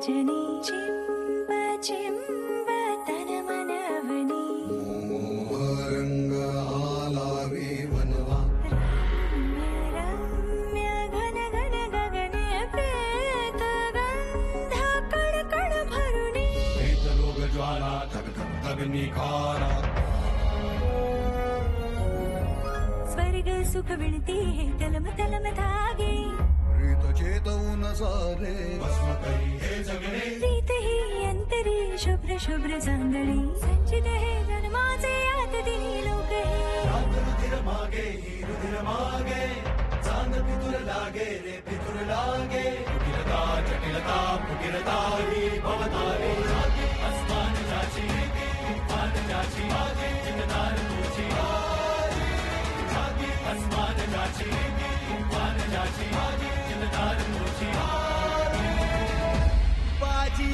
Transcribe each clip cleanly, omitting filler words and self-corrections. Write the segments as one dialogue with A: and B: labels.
A: रजनी चिंब चिंब तन मनवनी
B: मोहरंग आलावी वनवा
A: रम्य रम्य घन घन गगने प्रेत गंध कण कण भरुनी
B: लोग ज्वाला धग धग अग्निकारा
A: स्वर्ग सुख विणती है तलम तलम धागे
B: प्रीत चेतवून सारे भस्म करी हे जगणे
A: प्रीत ही अंतरी शुभ्र शुभ्र चांदणी संचित है जन्माचे आत दिनी लोक हे
B: रात रुधिर मागे ही रुधिर मागे चांद पितुर लागे रे पितुर लागे कुटिलता जटिलता कुटिलता ही भवतारी जागे अस्मान जाची पान जाची मागे जिनदार तुझी जागे अस्मान जाची पान जाची मागे जिनदार तुझी बाजी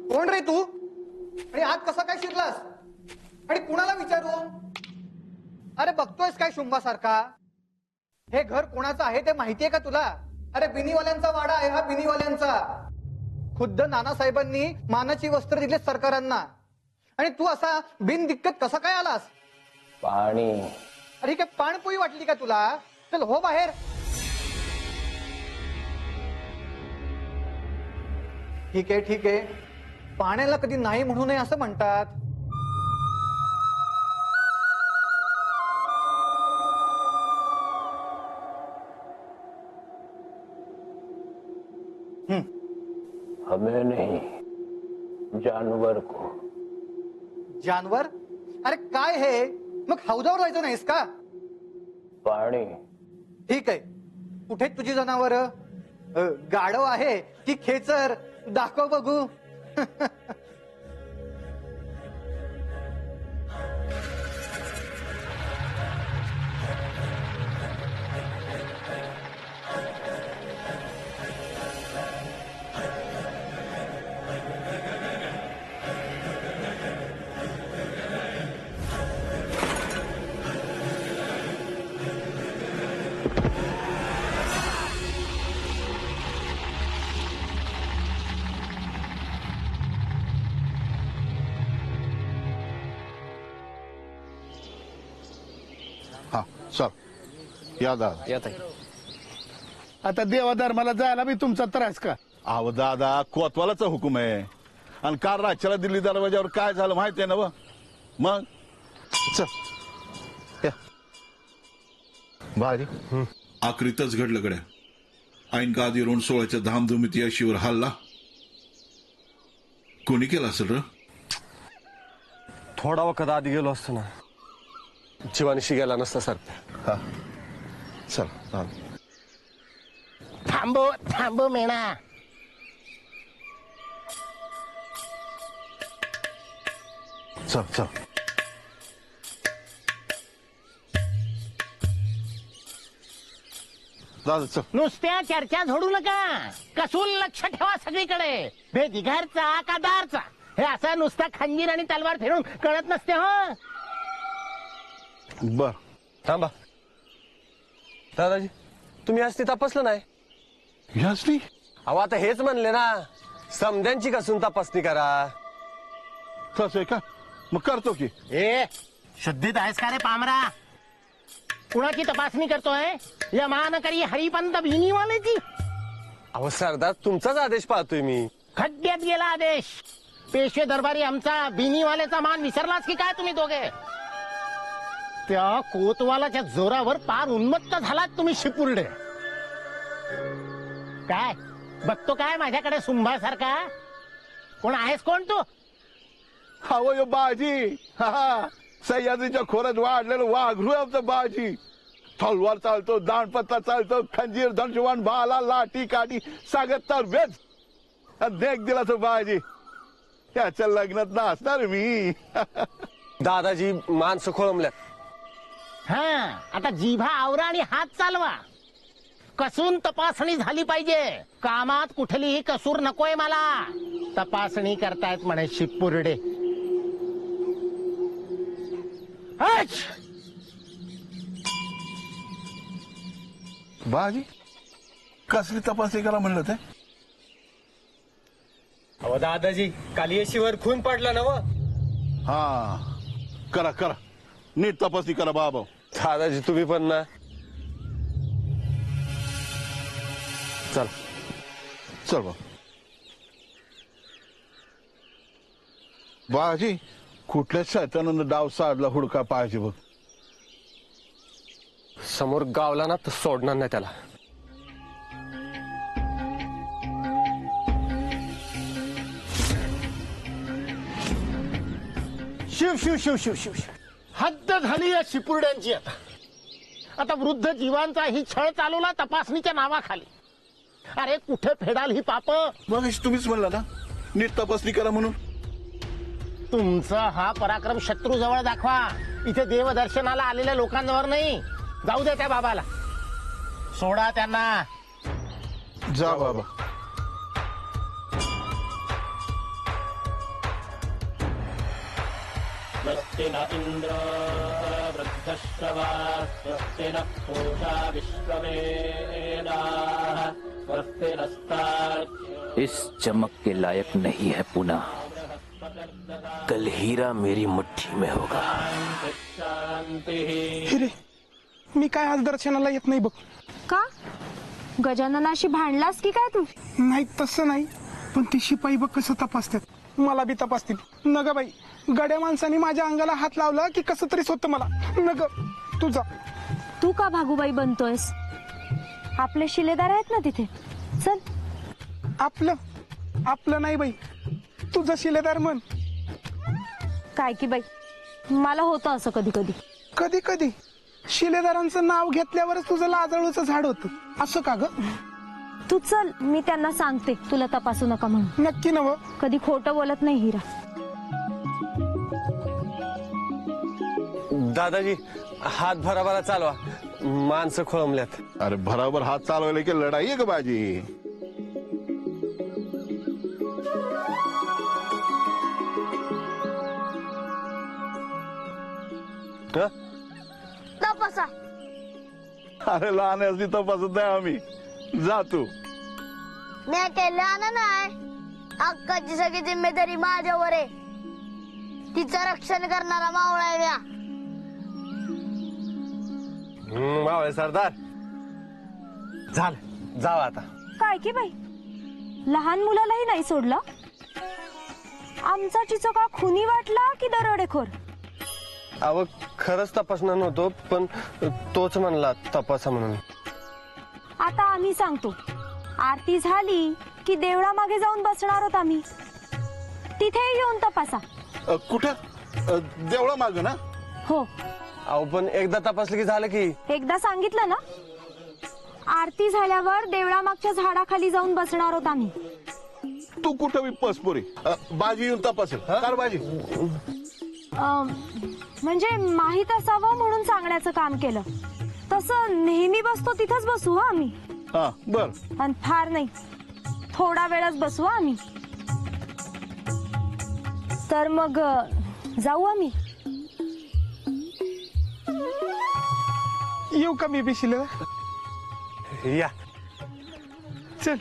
C: कोण रे तू आणि आत कसा काय शिरलास आणि कुणाला विचारू? अरे बघतोयस काय शुंभासारखा? हे घर कोणाचं आहे ते माहितीये का तुला? अरे बिनीवाल्यांचा वाडा आहे हा, बिनीवाल्यांचा. खुद्द नानासाहेबांनी मानाची वस्त्र दिले सरकारांना आणि तू असा बिनदिक्कत कसा काय आलास?
D: पाणी.
C: अरे काय पाणपोई वाटली का तुला? चल हो बाहेर. ठीक आहे ठीक आहे, पाण्याला कधी नाही म्हणू नये असं म्हणतात.
D: हमें नहीं, जानवर को.
C: जानवर? अरे काय हे? मग हौदावर जायचं नाहीस का?
D: पाणी.
C: ठीक आहे, कुठे तुझी जनावर? गाढव आहे की खेचर? दाखव बघू.
E: हा चल या दादा.
D: येत आहे.
F: आता देवाधर्माला जायला बी तुमचा त्रास का?
E: अहो दादा, कोतवालाचा हुकूम आहे आणि काल रातच्याला दिल्ली दरवाजावर काय झालं माहितीये ना? मग चल या भाजी.
G: आखरीतच घडलं गड्या. ऐन का आधी रोण 16च्या धामधुमीत याशीवर हल्ला कोणी केला असेल र?
H: थोडा वखत आधी गेलो असतो ना, जीवानिशी गेला नसता सर.
E: हा चल दादा.
F: थांबो थांबो मेणा.
E: चल चल. दादा चल.
F: नुसत्या चर्चा झोडू नका, कसून लक्ष ठेवा सगळीकडे. बेदिघारचा का दारचा हे असं नुसता खंजीर आणि तलवार फिरून कळत नसते. हो
E: बर
H: थांबा दादाजी, तुम्ही आज ते तपासलं नाही?
E: यासनी
H: अहो आता हेच म्हणले ना, समध्यांची कसून तपासणी करा.
E: तसं आहे का? मग करतो की.
F: ए शुद्धीत आहेस का रे पामरा? कुणाची तपासणी करतोय? या महानकरी हरिपंत भिनीवाल्याची.
H: अहो सरदार, तुमचाच आदेश पाहतोय मी.
F: खड्ड्यात गेला आदेश. पेशवे दरबारी आमचा बिनीवाल्याचा मान विसरलाच की काय तुम्ही दोघे? त्या कोतवालाच्या जोरावर पार उन्मत्त झालात तुम्ही शिपुर्डे. काय बघतो काय माझ्याकडे सुंभासारखा? कोण आहेस कोण तू?
E: हवं यो बाजी. हा सह्याद्रीच्या खोऱ्यात वाढलेलं वाघरू आमचं बाजी. तलवार चालतो, दांडपत्ता चालतो, खंजीर, धनुष्यबाण, भाला, लाठी, काठी सागत तर वेच देख दिला तो बाजी. त्याच्या लग्नात नाचणार मी.
H: दादाजी माणसं खोळंबल्यात.
F: हा आता जिभा आवरा आणि हात चालवा. कसून तपासणी झाली पाहिजे. कामात कुठलीही कसूर नकोय मला. तपासणी करतायत म्हणे शिपुर्डे.
E: बाजी कसली तपासणी करा म्हणलं ते?
H: अहो दादाजी काल येशीवर खून पडला ना व.
E: हा करा करा नीट तपासणी करा बाबा.
H: दादाजी तुम्ही पण ना. चल
E: चल बा बाजी कुठल्या शैतानानं डाव साधला हुडका पाहिजे बघ.
H: समोर गावला ना तर सोडणार नाही त्याला.
F: शिव शिव शिव शिव शिव शिव. हद्द झाली या शिपुर्ड्यांची. आता वृद्ध जीवांचा ही छळ चालवला तपासणीच्या नावाखाली. अरे कुठे फेडाल ही पाप.
E: मग तुम्हीच म्हणला ना नीट तपासणी करा म्हणून.
F: तुमचा हा पराक्रम शत्रू जवळ दाखवा, इथे देवदर्शनाला आलेल्या लोकांवर नाही. जाऊ दे त्या बाबाला, सोडा त्यांना.
E: जा बाबा.
D: इंद्र वृद्धश्रवा स्वस्ति न पूषा विश्ववेदाः स्वस्ति नस्तार्क्ष्यो.
I: इस चमक के लायक नहीं है पुनः. कल हीरा मेरी मुट्ठी में होगा.
J: हिरे मी काय आज दर्शनाला येत नाही बघ.
A: का गजाननाशी भांडलास की काय तू?
J: नाही तसं नाही, पण ती शिपाई बघ कसं तपासतात. मला बी तपासतील न ग बाई. गड्या माणसाने माझ्या अंगाला हात लावला की कसं तरीच होतं मला. न ग तुझा.
A: तू का भागूबाई बनतोयस? आपले शिलेदार आहेत ना तिथे. चल.
J: आपलं आपलं नाही बाई, तुझं शिलेदार म्हण.
A: काय की बाई, मला होतं असं कधी कधी.
J: कधी कधी शिलेदारांचं नाव घेतल्यावरच तुझं लाजळूचं झाड होतं असं का ग?
A: तू चल, मी त्यांना सांगते तुला तपासू नका म्हणून.
J: नक्की नव.
A: कधी खोटं बोलत नाही हिरा.
H: दादाजी हात भराभरा चालवा, माणसं खोळंबल्यात.
E: अरे भराभर हात चालवायला की लढाई आहे का बाजी?
A: तपासा.
E: अरे लहान असली तपासत नाही आम्ही. जा तू.
A: मी केलं नाही. अक्काची सगळी जिम्मेदारी माझ्यावर आहे. तिचं रक्षण करणारा मावळा आहे म्या.
H: मावळे सरदार झालं, जावा आता.
A: काय की बाई, लहान मुलालाही नाही सोडलं. आमचा चिचोका खुनी वाटला की दरोडेखोर?
H: अहो खरंच तपासणार नव्हतो, पण तोच म्हणला तपासा म्हणून.
A: आता आम्ही सांगतो. आरती झाली की देवळा मागे जाऊन बसणार आहोत आम्ही. तिथे येऊन तपासा.
E: कुठं? देवळा माग ना?
A: हो.
H: अहो पण एकदा तपासलं की झालं की.
A: एकदा सांगितलं ना. आरती झाल्यावर देवळा मागच्या झाडाखाली जाऊन बसणार आहोत आम्ही.
E: तू कुठं बी पसपुरी. बाजी येऊन तपासेल. कार बाजी.
A: म्हणजे माहित असावं म्हणून सांगण्याचं काम केलं. तसं नेहमी बसतो तिथंच बसू हा आम्ही.
E: हा बर.
A: आणि फार नाही, थोडा वेळच बसू हा आम्ही. तर मग जाऊ आम्ही.
J: येऊ का मी बी शिलेदार?
H: या.
J: चल.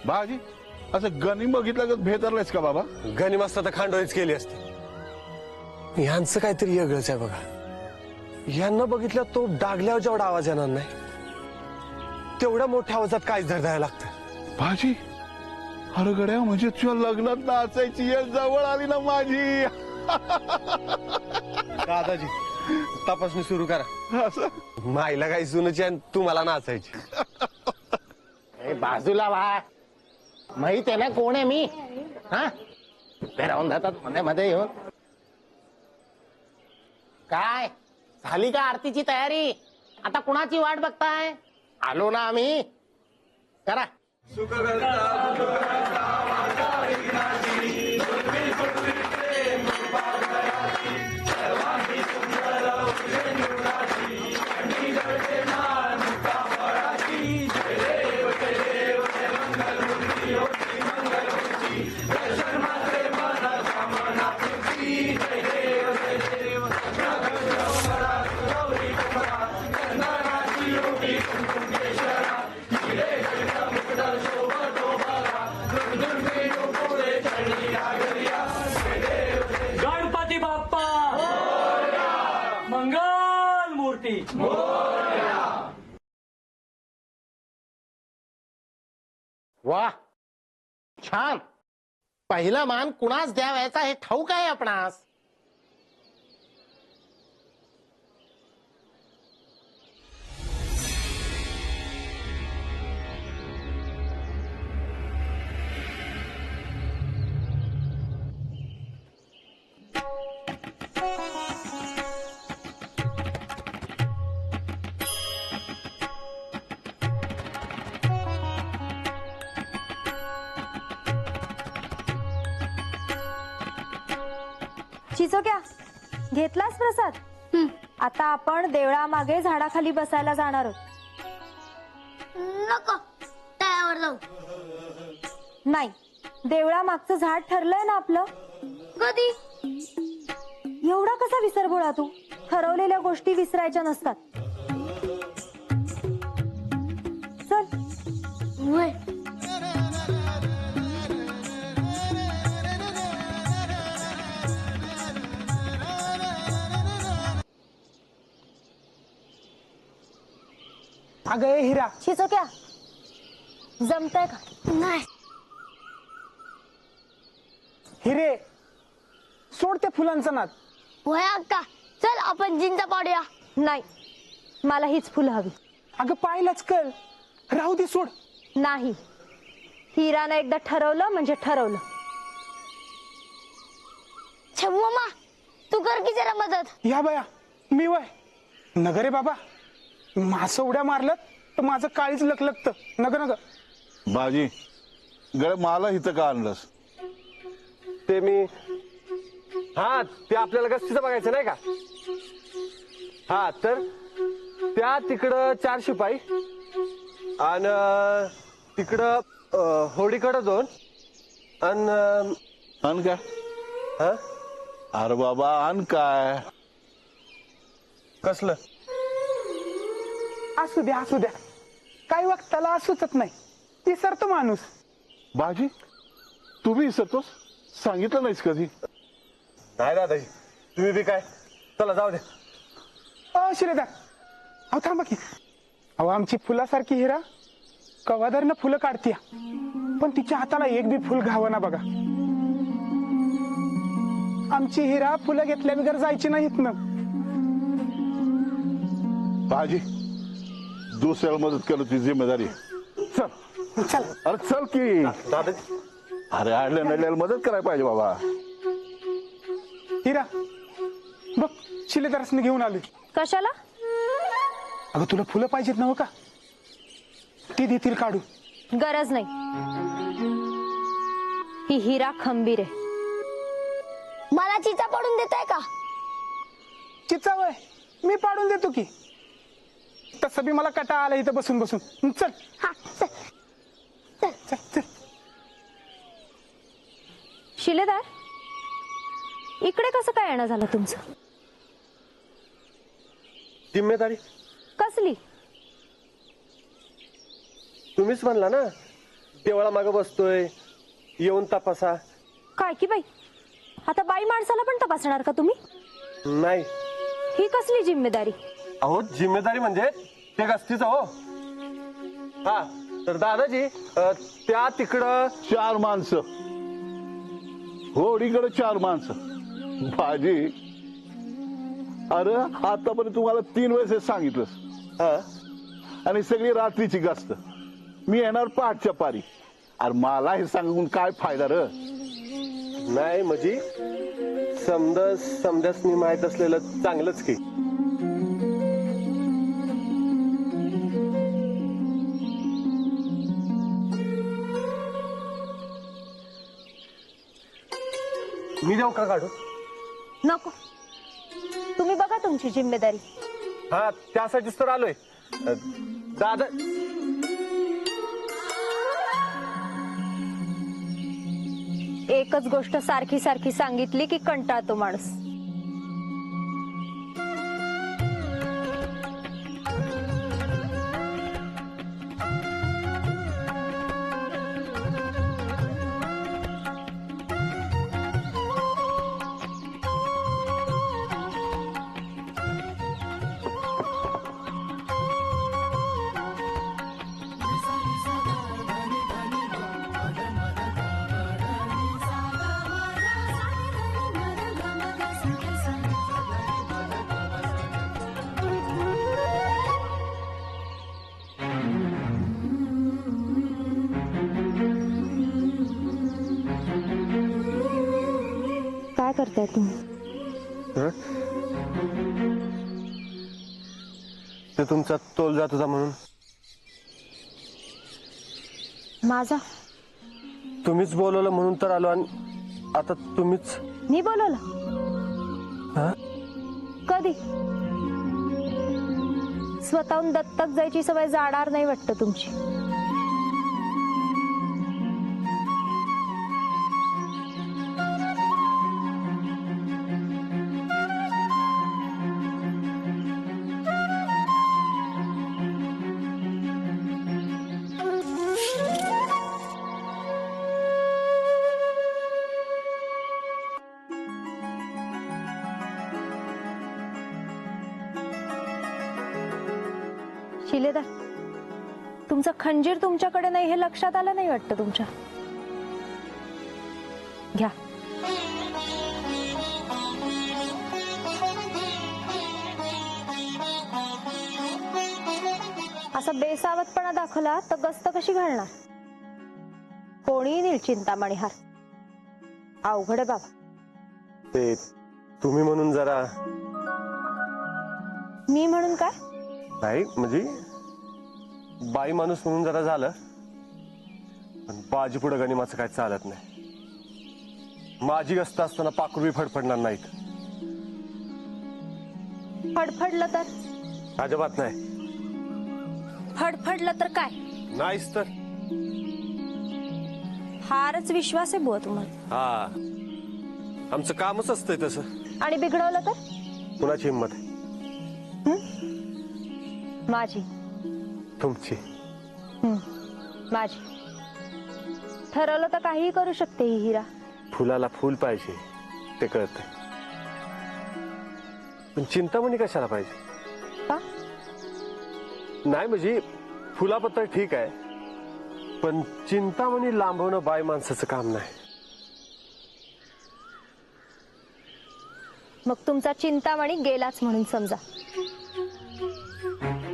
E: बाजी असं गणी बघितलं का भेदरलायस का बाबा?
H: गणी मस्त तर खांडोळीच केली असते. यांचं काहीतरी वेगळंच आहे बघा. यांना बघितलं तो डागल्यावर जेवढा आवाज येणार नाही, तेवढ्या मोठ्या आवाजात काय धरधायला लागतं.
E: बाजी अरे गड्या, म्हणजे तुझ्या लग्नात नाचायची वेळ जवळ आली ना माझी.
H: दादाजी तपासणी सुरू करा.
E: असं
H: माईला काही सुनायची आणि तुम्हाला नाचायची.
F: बाजूला व्हा. माहित आहे ना कोण आहे मी? हा उभे राहून जातात मध्ये मध्ये येऊन. काय झाली का आरतीची तयारी? आता कुणाची वाट बघताय? आलो ना आम्ही. करा. वा, छान. पहिला मान कुणास द्यावायचा हे ठाऊक आहे आपणास.
K: चिचोक्या, घेतलास प्रसाद? आता आपण देवळामागे झाडाखाली बसायला जाणार आहोत.
A: नको, तळ्यावर जाऊ.
K: नाही, देवळामागचं झाड ठरलंय ना आपलं.
A: कधी?
K: एवढा कसा विसरभोळा तू? ठरवलेल्या गोष्टी विसरायच्या नसतात. चल.
A: वय.
J: अगं ए हिरा,
K: चिचोक्या, जमतंय का?
A: नाही.
J: हिरे, सोड त्या फुलांचा नाद.
A: वय अक्का, चल आपण जिंजा पाडूया.
K: नाही, मला हीच फुलं हवी.
J: अगं पाहिलंच कळ, राहू दे, सोड.
K: नाही, हिरानं एकदा ठरवलं म्हणजे ठरवलं.
A: छमू मामा, तू कर की जरा मदत.
J: या बाया, मी वय नगर रे बाबा. मासं उड्या मारलं तर माझं काळीच लकलकत. नग नग
E: बाजी, गड मला इथं का आणलंस?
H: ते मी, हा ते आपल्याला गस्तीचं बघायचं नाही का? हा, तर त्या तिकडं 4 शिपाई आणि तिकडं होडीकडं 2
E: अन काय?
H: हा,
E: अरे बाबा, अन काय?
H: कसलं?
J: असू द्या, असू द्या. काही वक्ताला सुचत नाही, विसरतो माणूस.
E: बाजी, तू बी विसरतोस? सांगितलं नाहीस कधी?
H: नाही दादाजी, तुम्ही बी काय. चला जाऊ द्या.
J: श्रीधर, अहो थांबा की. अहो, आमची फुलासारखी हिरा कवादरनं फुलं काढतीया, पण तिच्या हाताला एक बी फुल घावं ना बघा. आमची हिरा फुलं घेतल्या बिगर जायची नाहीत ना.
E: बाजी, दुसऱ्याला मदत करणं ती जिम्मेदारी.
J: चल चल.
E: अरे चल की.
H: दादाजी,
E: अरे आडल्या नडल्याला मदत करायला पाहिजे बाबा.
J: हिरा बघ, शिलेदारसने घेऊन आली.
K: कशाला?
J: अगं तुला फुलं पाहिजेत नव्ह का? ती देतील काढू.
K: गरज नाही, ही हिरा खंबीर आहे.
A: मला चिचा पडून देताय का?
J: चिचा वय मी पाडून देतो की. तसं बी मला कटा आला इथं बसून बसून. चल.
A: हा, चल. चल.
J: चल चल.
K: शिलेदार, इकडे कसं काय येणं झालं तुमचं?
H: जिम्मेदारी
K: कसली?
H: तुम्हीच म्हणला ना, देवळा मागं बसतोय, येऊन तपासा.
K: काय की बाई, आता बाई माणसाला पण तपासणार का तुम्ही?
H: नाही.
K: ही कसली जिम्मेदारी?
H: अहो, जिम्मेदारी म्हणजे ते गस्तीचं हो. हा, तर दादाजी, त्या तिकडं
E: 4 माणसं, होडीकडे 4 माणसं. बाजी, अरे आतापर्यंत तुम्हाला 3 वेळेस सांगितलंस.
H: हा,
E: आणि सगळी रात्रीची गस्त. मी येणार पहाटच्या पारी. अरे मला हे सांगून काय फायदा र?
H: नाही म्हणजे समजासनी माहित असलेलं चांगलंच की. मी देऊ का काढू?
K: नको, तुम्ही बघा तुमची जिम्मेदारी.
H: हा, त्यासाठीच तर आलोय. दादा,
K: एकच गोष्ट सारखी सारखी सांगितली की कंटाळतो माणूस. करताय तुम्ही?
H: हं? ते तुमचा तोल जात होता म्हणून.
K: माझा?
H: तुम्हीच बोलवलं म्हणून तर आलो आणि आता तुम्हीच.
K: मी बोलवलं?
H: हं?
K: कधी? स्वतःहून दत्तक जायची सवय जाणार नाही वाटतं तुमची. शिलेदार, तुमचं खंजीर तुमच्याकडे नाही हे लक्षात आलं नाही वाटतं तुमच्या. घ्या. असा बेसावतपणा दाखवला तर गस्त कशी घालणार? कोणी नेईल चिंतामणी हार? अवघड आहे बाबा.
H: ते तुम्ही म्हणून जरा.
K: मी म्हणून काय?
H: नाही म्हणजे बाई माणूस म्हणून जरा झालं, पण बाजी पुढे गणिमाचं काय चालत नाही. माझी गस्त असताना पाखरू फडफडणार नाहीत.
K: फडफडलं तर?
H: अजिबात नाही.
K: फडफडलं तर काय?
H: नाहीच तर.
K: फारच विश्वास आहे बुवा तुम्हाला.
H: हा, आमचं कामच असतंय तसं.
K: आणि बिघडवलं तर?
H: कुणाची हिंमत आहे?
K: माझी.
H: तुमची.
K: माझी. ठरवलं तर काहीही करू शकते ही हिरा.
H: फुलाला फुल पाहिजे ते कळतंय, पण चिंतामणी कशाला पाहिजे?
K: का?
H: नाही म्हणजे फुलापत्र ठीक आहे, पण चिंतामणी लांबवणं बाई माणसाचं काम नाही.
K: मग तुमचा चिंतामणी गेलाच म्हणून समजा.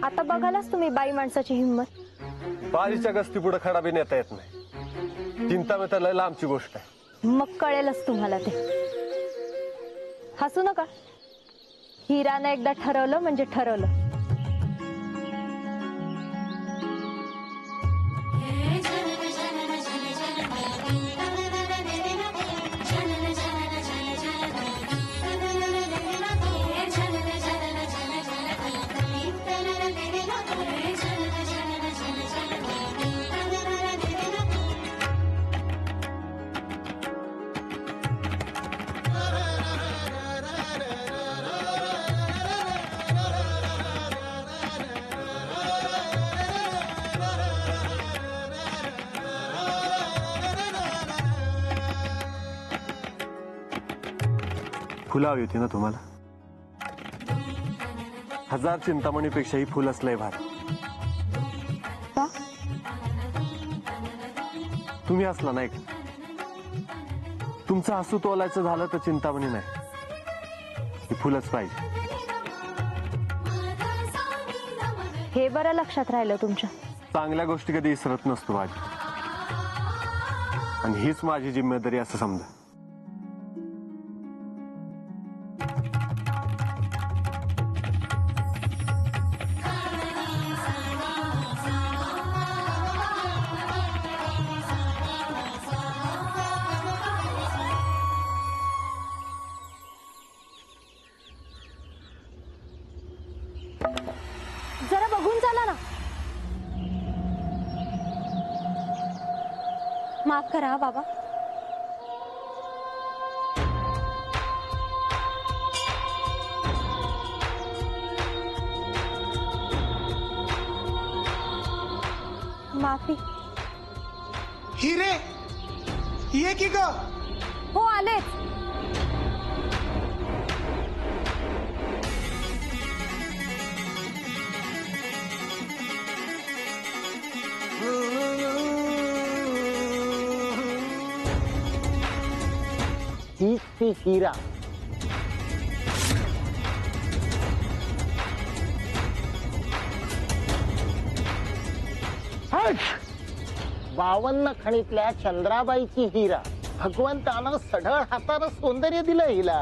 K: आता बघालाच तुम्ही बाई माणसाची हिंमत.
H: बारीच्या गस्ती पुढे खडा बी नेता येत नाही. चिंतामणी तर लय लांबची गोष्ट आहे.
K: मग कळेलच तुम्हाला ते. हसू नका. हिरानं एकदा ठरवलं म्हणजे ठरवलं.
H: फुलं हवी होती ना तुम्हाला? 1000 चिंतामणीपेक्षाही फुल असलंय भारी. तुम्ही हसला नाही का? तुमचं हसू तोलायचं झालं तर चिंतामणी नाही, ही फुलच पाहिजे.
K: हे बरं लक्षात राहिलं तुमच्या.
H: चांगल्या गोष्टी कधी विसरत नसतो माझी, आणि हीच माझी जिम्मेदारी असं समजा.
K: जरा बघून चाला ना. माफ करा बाबा. माफी.
J: हिरे ये की ग?
K: हो आलेच.
F: हीच ती हिरा. हट! 52 खणीतल्या चंद्राबाईची हिरा. भगवंतानं सढळ हातानं सौंदर्य दिलं हिला.